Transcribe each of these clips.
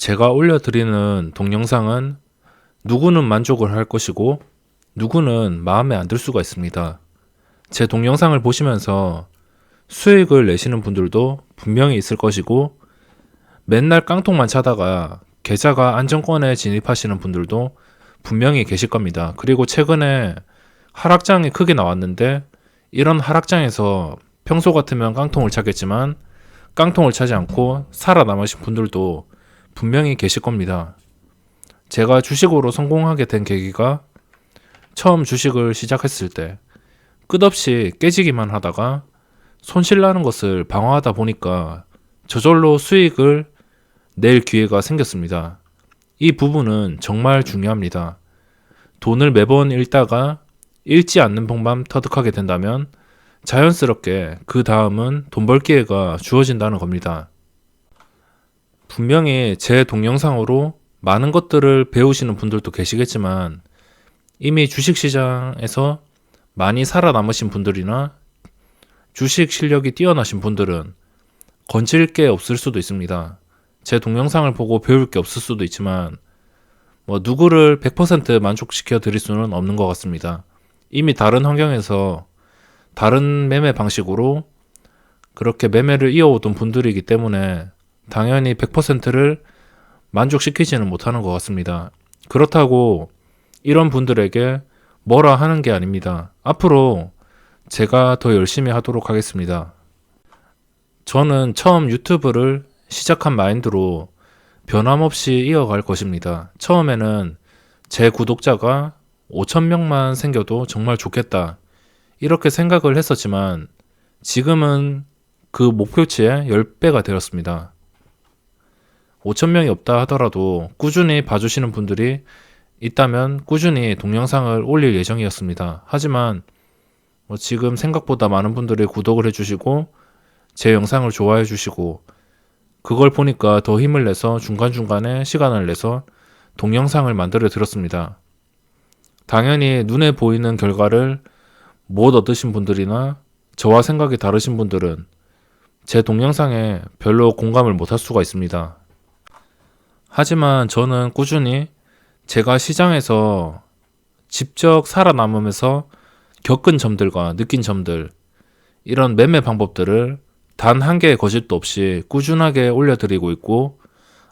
제가 올려드리는 동영상은 누구는 만족을 할 것이고 누구는 마음에 안 들 수가 있습니다. 제 동영상을 보시면서 수익을 내시는 분들도 분명히 있을 것이고 맨날 깡통만 차다가 계좌가 안정권에 진입하시는 분들도 분명히 계실 겁니다. 그리고 최근에 하락장이 크게 나왔는데 이런 하락장에서 평소 같으면 깡통을 차겠지만 깡통을 차지 않고 살아남으신 분들도 분명히 계실 겁니다. 제가 주식으로 성공하게 된 계기가 처음 주식을 시작했을 때 끝없이 깨지기만 하다가 손실 나는 것을 방어하다 보니까 저절로 수익을 낼 기회가 생겼습니다. 이 부분은 정말 중요합니다. 돈을 매번 잃다가 잃지 않는 법만 터득하게 된다면 자연스럽게 그 다음은 돈 벌 기회가 주어진다는 겁니다. 분명히 제 동영상으로 많은 것들을 배우시는 분들도 계시겠지만 이미 주식시장에서 많이 살아남으신 분들이나 주식 실력이 뛰어나신 분들은 건질 게 없을 수도 있습니다. 제 동영상을 보고 배울 게 없을 수도 있지만 누구를 100% 만족시켜 드릴 수는 없는 것 같습니다. 이미 다른 환경에서 다른 매매 방식으로 그렇게 매매를 이어오던 분들이기 때문에 당연히 100%를 만족시키지는 못하는 것 같습니다. 그렇다고 이런 분들에게 뭐라 하는 게 아닙니다. 앞으로 제가 더 열심히 하도록 하겠습니다. 저는 처음 유튜브를 시작한 마인드로 변함없이 이어갈 것입니다. 처음에는 제 구독자가 5,000명만 생겨도 정말 좋겠다. 이렇게 생각을 했었지만 지금은 그 목표치의 10배가 되었습니다. 5,000명이 없다 하더라도 꾸준히 봐주시는 분들이 있다면 꾸준히 동영상을 올릴 예정이었습니다. 하지만 지금 생각보다 많은 분들이 구독을 해주시고 제 영상을 좋아해 주시고 그걸 보니까 더 힘을 내서 중간중간에 시간을 내서 동영상을 만들어 드렸습니다. 당연히 눈에 보이는 결과를 못 얻으신 분들이나 저와 생각이 다르신 분들은 제 동영상에 별로 공감을 못 할 수가 있습니다. 하지만 저는 꾸준히 제가 시장에서 직접 살아남으면서 겪은 점들과 느낀 점들, 이런 매매 방법들을 단 한 개의 거짓도 없이 꾸준하게 올려드리고 있고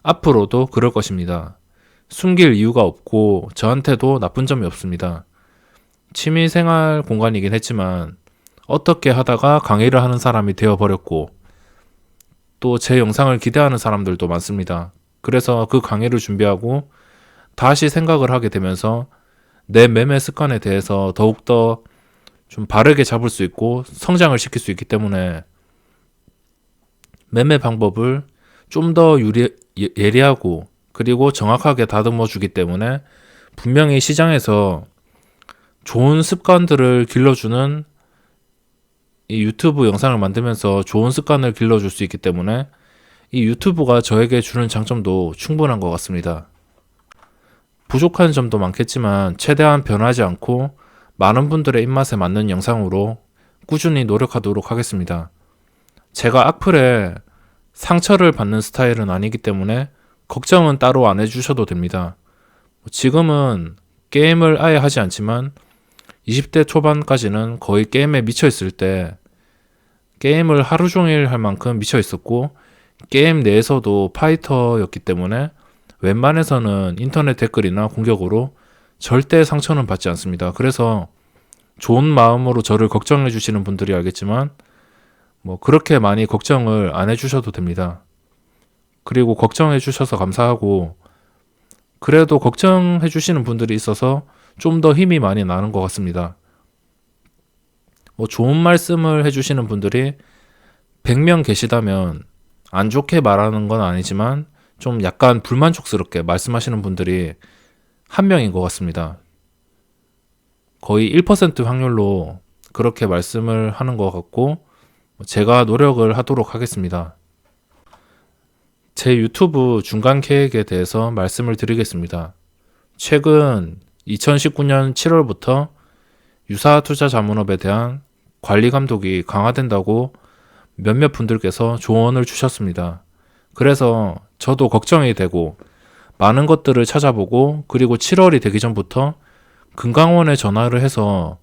앞으로도 그럴 것입니다. 숨길 이유가 없고 저한테도 나쁜 점이 없습니다. 취미생활 공간이긴 했지만 어떻게 하다가 강의를 하는 사람이 되어버렸고 또 제 영상을 기대하는 사람들도 많습니다. 그래서 그 강의를 준비하고 다시 생각을 하게 되면서 내 매매 습관에 대해서 더욱더 좀 바르게 잡을 수 있고 성장을 시킬 수 있기 때문에 매매 방법을 좀 더 예리하고 그리고 정확하게 다듬어 주기 때문에 분명히 시장에서 좋은 습관들을 길러주는 이 유튜브 영상을 만들면서 좋은 습관을 길러줄 수 있기 때문에 이 유튜브가 저에게 주는 장점도 충분한 것 같습니다. 부족한 점도 많겠지만 최대한 변하지 않고 많은 분들의 입맛에 맞는 영상으로 꾸준히 노력하도록 하겠습니다. 제가 악플에 상처를 받는 스타일은 아니기 때문에 걱정은 따로 안 해주셔도 됩니다. 지금은 게임을 아예 하지 않지만 20대 초반까지는 거의 게임에 미쳐 있을 때 게임을 하루 종일 할 만큼 미쳐 있었고 게임 내에서도 파이터였기 때문에 웬만해서는 인터넷 댓글이나 공격으로 절대 상처는 받지 않습니다. 그래서 좋은 마음으로 저를 걱정해 주시는 분들이 알겠지만 그렇게 많이 걱정을 안 해주셔도 됩니다. 그리고 걱정해 주셔서 감사하고 그래도 걱정해 주시는 분들이 있어서 좀 더 힘이 많이 나는 것 같습니다. 좋은 말씀을 해주시는 분들이 100명 계시다면 안 좋게 말하는 건 아니지만 좀 약간 불만족스럽게 말씀하시는 분들이 한 명인 것 같습니다. 거의 1% 확률로 그렇게 말씀을 하는 것 같고 제가 노력을 하도록 하겠습니다. 제 유튜브 중간 계획에 대해서 말씀을 드리겠습니다. 최근 2019년 7월부터 유사투자자문업에 대한 관리 감독이 강화된다고 몇몇 분들께서 조언을 주셨습니다. 그래서 저도 걱정이 되고 많은 것들을 찾아보고 그리고 7월이 되기 전부터 금강원에 전화를 해서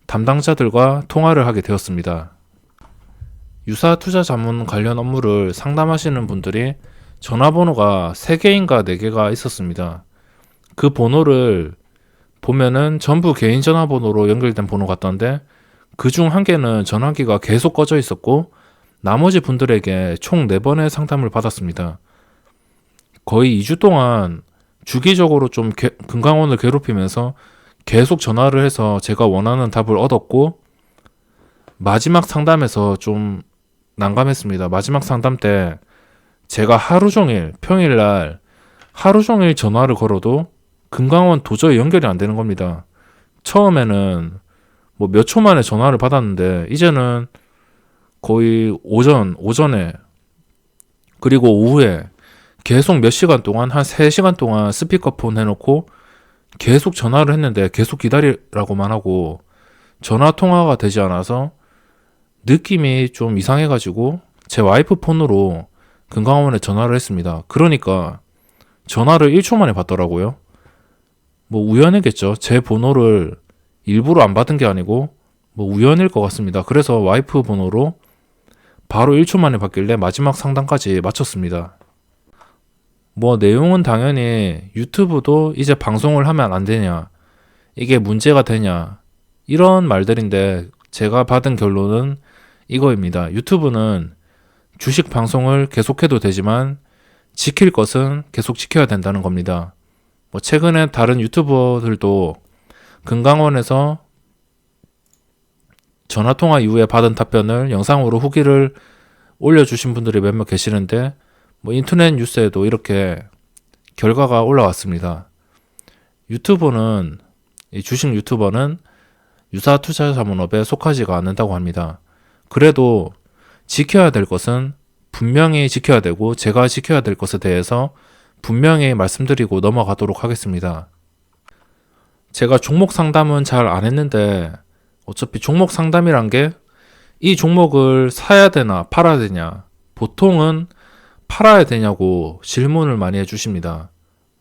담당자들과 통화를 하게 되었습니다. 유사 투자 자문 관련 업무를 상담하시는 분들이 전화번호가 3개인가 4개가 있었습니다. 그 번호를 보면은 전부 개인 전화번호로 연결된 번호 같던데 그중 1개는 전화기가 계속 꺼져 있었고 나머지 분들에게 총 4번의 상담을 받았습니다. 거의 2주 동안 주기적으로 좀 금강원을 괴롭히면서 계속 전화를 해서 제가 원하는 답을 얻었고 마지막 상담에서 좀 난감했습니다. 마지막 상담 때 제가 하루 종일 평일날 하루 종일 전화를 걸어도 금강원 도저히 연결이 안 되는 겁니다. 처음에는 뭐 몇 초 만에 전화를 받았는데 이제는 거의 오전에 그리고 오후에 계속 몇 시간 동안 한 3시간 동안 스피커폰 해놓고 계속 전화를 했는데 계속 기다리라고만 하고 전화 통화가 되지 않아서 느낌이 좀 이상해가지고 제 와이프 폰으로 금강원에 전화를 했습니다. 그러니까 전화를 1초 만에 받더라고요. 뭐 우연이겠죠. 제 번호를 일부러 안 받은 게 아니고 뭐 우연일 것 같습니다. 그래서 와이프 번호로 바로 1초 만에 받길래 마지막 상담까지 마쳤습니다. 뭐 내용은 당연히 유튜브도 이제 방송을 하면 안 되냐, 이게 문제가 되냐, 이런 말들인데 제가 받은 결론은 이거입니다. 유튜브는 주식 방송을 계속해도 되지만 지킬 것은 계속 지켜야 된다는 겁니다. 뭐 최근에 다른 유튜버들도 금강원에서 전화통화 이후에 받은 답변을 영상으로 후기를 올려주신 분들이 몇몇 계시는데 뭐 인터넷 뉴스에도 이렇게 결과가 올라왔습니다. 유튜버는 이 주식 유튜버는 유사 투자 자문업에 속하지가 않는다고 합니다. 그래도 지켜야 될 것은 분명히 지켜야 되고 제가 지켜야 될 것에 대해서 분명히 말씀드리고 넘어가도록 하겠습니다. 제가 종목 상담은 잘 안 했는데 어차피 종목 상담이란 게 이 종목을 사야 되나 팔아야 되냐, 보통은 팔아야 되냐고 질문을 많이 해주십니다.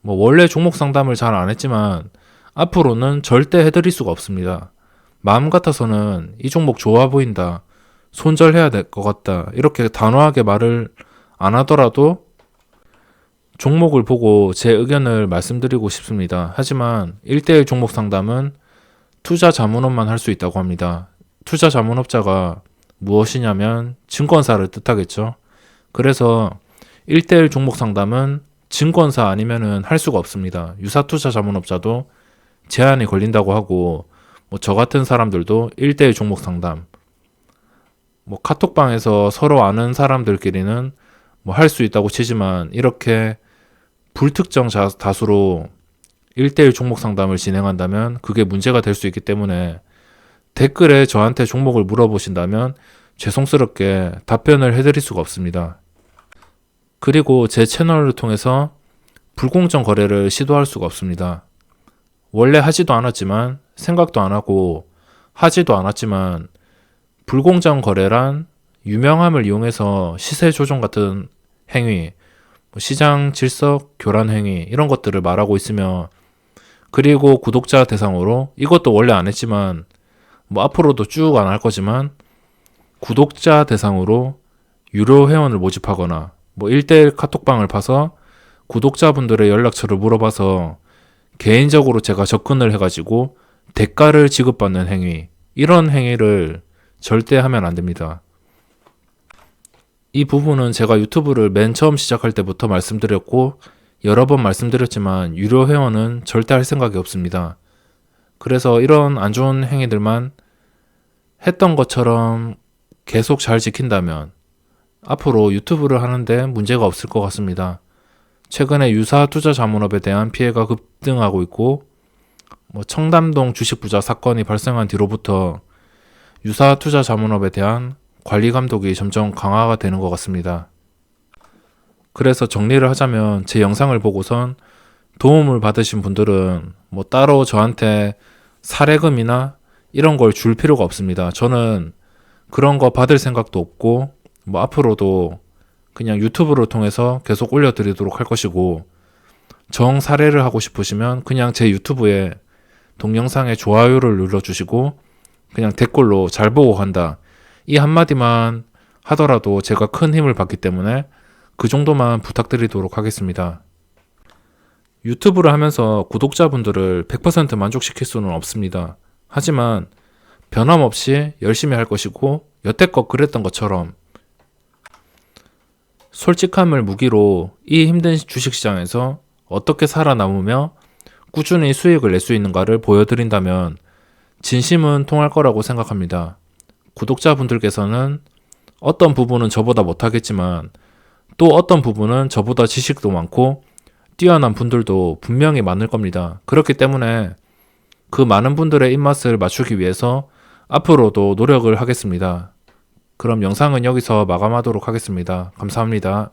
뭐 원래 종목 상담을 잘 안 했지만 앞으로는 절대 해드릴 수가 없습니다. 마음 같아서는 이 종목 좋아 보인다, 손절해야 될 것 같다, 이렇게 단호하게 말을 안 하더라도 종목을 보고 제 의견을 말씀드리고 싶습니다. 하지만 1대1 종목 상담은 투자 자문업만 할 수 있다고 합니다. 투자 자문업자가 무엇이냐면 증권사를 뜻하겠죠. 그래서 1대1 종목 상담은 증권사 아니면은 할 수가 없습니다. 유사 투자 자문업자도 제한이 걸린다고 하고 뭐 저 같은 사람들도 1대1 종목 상담, 뭐 카톡방에서 서로 아는 사람들끼리는 뭐 할 수 있다고 치지만 이렇게 불특정 다수로 1대1 종목 상담을 진행한다면 그게 문제가 될 수 있기 때문에 댓글에 저한테 종목을 물어보신다면 죄송스럽게 답변을 해드릴 수가 없습니다. 그리고 제 채널을 통해서 불공정 거래를 시도할 수가 없습니다. 원래 하지도 않았지만 생각도 안 하고 하지도 않았지만 불공정 거래란 유명함을 이용해서 시세 조정 같은 행위, 시장 질서 교란 행위, 이런 것들을 말하고 있으며, 그리고 구독자 대상으로 이것도 원래 안 했지만 뭐 앞으로도 쭉 안 할 거지만 구독자 대상으로 유료 회원을 모집하거나 뭐 1대1 카톡방을 파서 구독자분들의 연락처를 물어봐서 개인적으로 제가 접근을 해가지고 대가를 지급받는 행위, 이런 행위를 절대 하면 안 됩니다. 이 부분은 제가 유튜브를 맨 처음 시작할 때부터 말씀드렸고 여러 번 말씀드렸지만 유료 회원은 절대 할 생각이 없습니다. 그래서 이런 안 좋은 행위들만 했던 것처럼 계속 잘 지킨다면 앞으로 유튜브를 하는데 문제가 없을 것 같습니다. 최근에 유사 투자 자문업에 대한 피해가 급등하고 있고 뭐 청담동 주식 부자 사건이 발생한 뒤로부터 유사 투자 자문업에 대한 관리 감독이 점점 강화가 되는 것 같습니다. 그래서 정리를 하자면 제 영상을 보고선 도움을 받으신 분들은 뭐 따로 저한테 사례금이나 이런 걸 줄 필요가 없습니다. 저는 그런 거 받을 생각도 없고 뭐 앞으로도 그냥 유튜브를 통해서 계속 올려드리도록 할 것이고, 정 사례를 하고 싶으시면 그냥 제 유튜브에 동영상에 좋아요를 눌러주시고 그냥 댓글로 잘 보고 간다, 이 한마디만 하더라도 제가 큰 힘을 받기 때문에 그 정도만 부탁드리도록 하겠습니다. 유튜브를 하면서 구독자분들을 100% 만족시킬 수는 없습니다. 하지만 변함없이 열심히 할 것이고, 여태껏 그랬던 것처럼 솔직함을 무기로 이 힘든 주식시장에서 어떻게 살아남으며 꾸준히 수익을 낼 수 있는가를 보여드린다면 진심은 통할 거라고 생각합니다. 구독자분들께서는 어떤 부분은 저보다 못하겠지만 또 어떤 부분은 저보다 지식도 많고 뛰어난 분들도 분명히 많을 겁니다. 그렇기 때문에 그 많은 분들의 입맛을 맞추기 위해서 앞으로도 노력을 하겠습니다. 그럼 영상은 여기서 마감하도록 하겠습니다. 감사합니다.